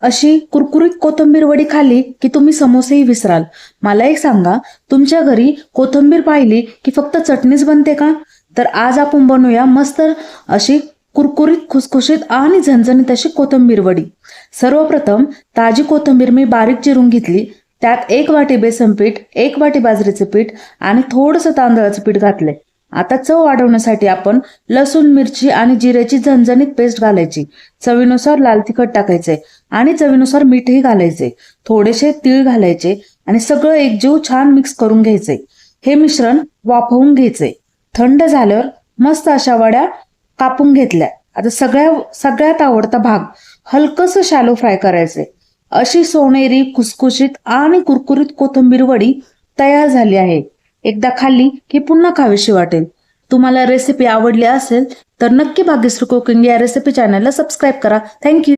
अशी कुरकुरीत कोथिंबीर वडी खाल्ली की तुम्ही समोसेही विसराल. मला एक सांगा, तुमच्या घरी कोथिंबीर पाहिली की फक्त चटणीच बनते का? तर आज आपण बनवूया मस्त अशी कुरकुरीत, खुसखुशीत आणि झणझणीत अशी कोथिंबीर वडी. सर्वप्रथम ताजी कोथिंबीर मी बारीक चिरून घेतली. त्यात 1 वाटी बेसन पीठ, 1 वाटी बाजरीचे पीठ आणि थोडंसं तांदळाचं पीठ घातले. आता चव वाढवण्यासाठी आपण लसूण, मिरची आणि जिऱ्याची झणझणीत पेस्ट घालायची. चवीनुसार लाल तिखट टाकायचे आणि चवीनुसार मीठही घालायचे. थोडेसे तीळ घालायचे आणि सगळं एकजीव छान मिक्स करून घ्यायचे. हे मिश्रण वाफवून घ्यायचे. थंड झाल्यावर मस्त अशा वड्या कापून घेतल्या. आता सगळ्यात आवडता भाग, हलकंसं शॅलो फ्राय करायचे. अशी सोनेरी, खुसखुशीत आणि कुरकुरीत कोथिंबीर वडी तयार झाली आहे. एकदा खाल्ली की पुन्हा खावीशी वाटेल. तुम्हाला रेसिपी आवडली असेल तर नक्की भाग्यश्री कुकिंग या रेसिपी चॅनलला सबस्क्राईब करा. थँक्यू.